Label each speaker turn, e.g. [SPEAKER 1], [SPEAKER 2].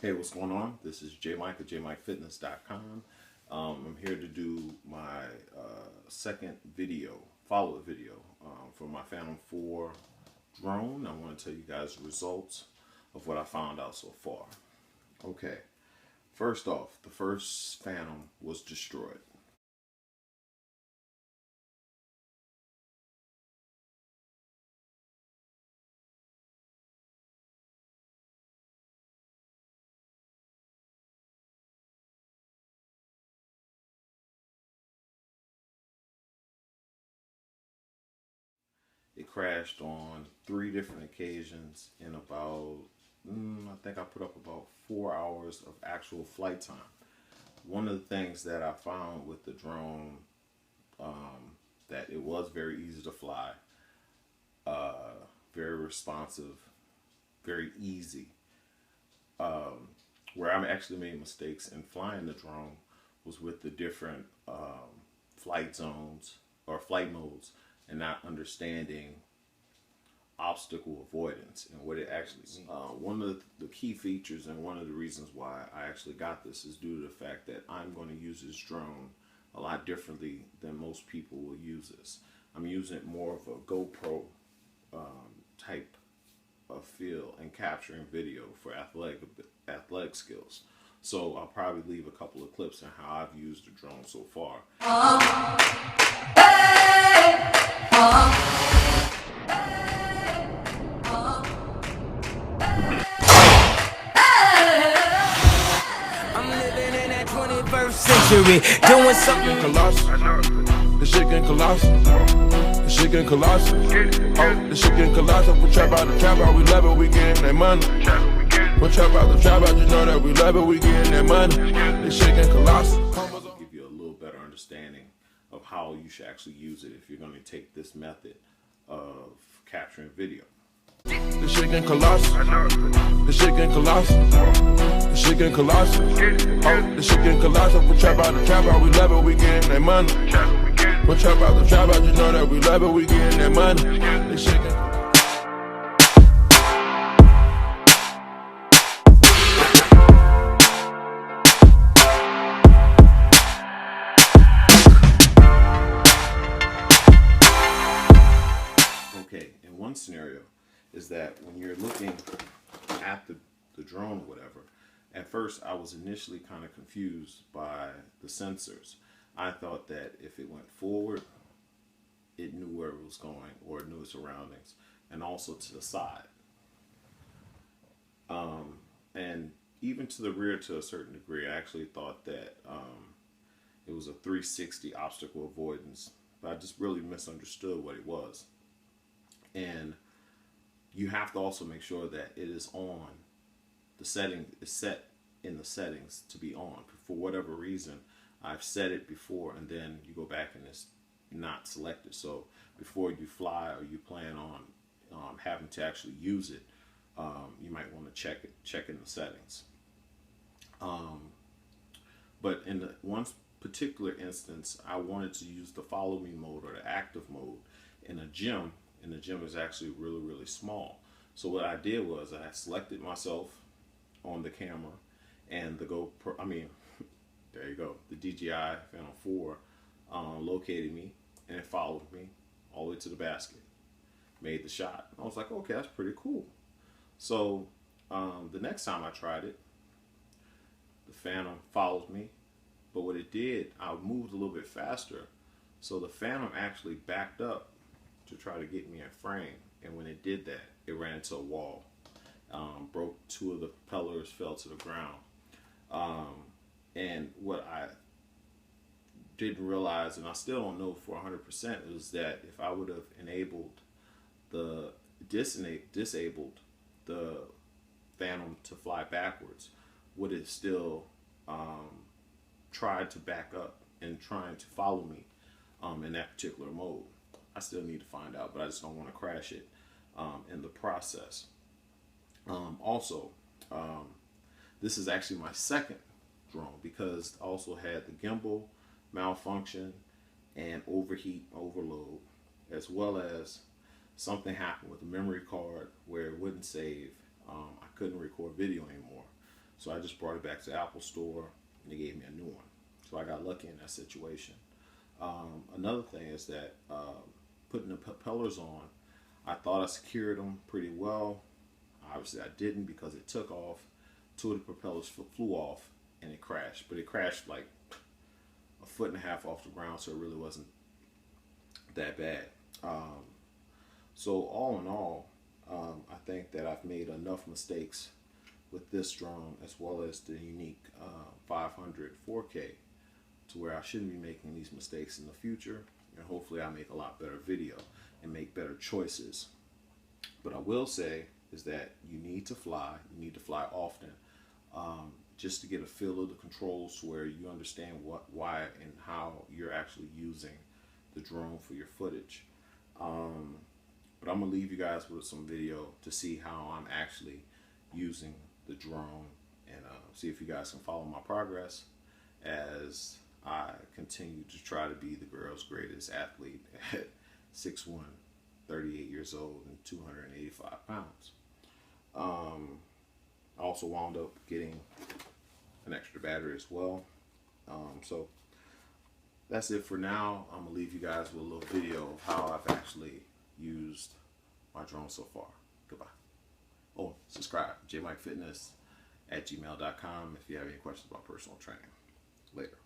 [SPEAKER 1] Hey, what's going on? This is J Mike at jmikefitness.com. I'm here to do my second video, follow-up video for my Phantom 4 drone. I want to tell you guys the results of what I found out so far. Okay, first off, the first Phantom was destroyed. It crashed on 3 different occasions in about, I think I put up about 4 hours of actual flight time. One of the things that I found with the drone, that it was very easy to fly, very responsive, very easy. Where I actually made mistakes in flying the drone was with the different flight zones or flight modes, and not understanding obstacle avoidance and what it actually means. One of the key features and one of the reasons why I actually got this is due to the fact that I'm going to use this drone a lot differently than most people will use this. I'm using more of a GoPro type of feel and capturing video for athletic skills. So I'll probably leave a couple of clips on how I've used the drone so far.
[SPEAKER 2] I'm living in that 21st century, doing something
[SPEAKER 3] colossal. This shit getting colossal. This shit getting colossal. Oh, this shit getting colossal. We trap out the trap out, we love it, we getting that money. We trap out the trap out, you know that we love it, we getting that money. This shit getting colossal.
[SPEAKER 1] Give you a little better understanding of how you should actually use it if you're going to take this method of capturing video.
[SPEAKER 3] This shit getting colossal. This shit getting colossal. This shit getting colossal. Oh, this shit getting colossal. We trap out the trap out, we love it, we getting that money. We trap out the trap out, you know that we love it, we getting that money. This shit getting
[SPEAKER 1] Okay, in one scenario is that when you're looking at the drone or whatever, at first I was initially kind of confused by the sensors. I thought that if it went forward, it knew where it was going or it knew its surroundings, and also to the side. And even to the rear to a certain degree. I actually thought that it was a 360 obstacle avoidance, but I just really misunderstood what it was. And you have to also make sure that it is on the setting, is set in the settings to be on. For whatever reason, I've set it before and then you go back and it's not selected. So before you fly or you plan on having to actually use it, you might want to check in the settings. But in the one particular instance, I wanted to use the follow me mode or the active mode in a gym, and the gym is actually really, really small. So what I did was I selected myself on the camera, and the GoPro, there you go, the DJI Phantom 4 located me, and it followed me all the way to the basket, made the shot. I was like, okay, that's pretty cool. So the next time I tried it, the Phantom followed me, but what it did, I moved a little bit faster, so the Phantom actually backed up to try to get me in frame, and when it did that, it ran into a wall, broke 2 of the propellers, fell to the ground. And what I didn't realize, and I still don't know for 100%, is that if I would have disabled the Phantom to fly backwards, would it still tried to back up and trying to follow me in that particular mode? I still need to find out, but I just don't want to crash it in the process. Also, this is actually my second drone because I also had the gimbal malfunction and overload, as well as something happened with the memory card where it wouldn't save. I couldn't record video anymore. So So I just brought it back to the Apple store and they gave me a new one. So I got lucky in that situation. Another thing is that putting the propellers on, I thought I secured them pretty well. Obviously I didn't, because it took off. Two of the propellers flew off and it crashed. But it crashed like 1.5 feet off the ground, so it really wasn't that bad. So all in all, I think that I've made enough mistakes with this drone as well as the unique 500 4K to where I shouldn't be making these mistakes in the future, and hopefully I make a lot better video and make better choices. But I will say is that you need to fly often, just to get a feel of the controls to where you understand why and how you're actually using the drone for your footage. But I'm gonna leave you guys with some video to see how I'm actually using the drone, and see if you guys can follow my progress as I continue to try to be the world's greatest athlete at 6'1", 38 years old, and 285 pounds. I also wound up getting an extra battery as well. So that's it for now. I'm gonna leave you guys with a little video of how I've actually used my drone so far. Goodbye. Oh, subscribe, jmikefitness@gmail.com if you have any questions about personal training. Later.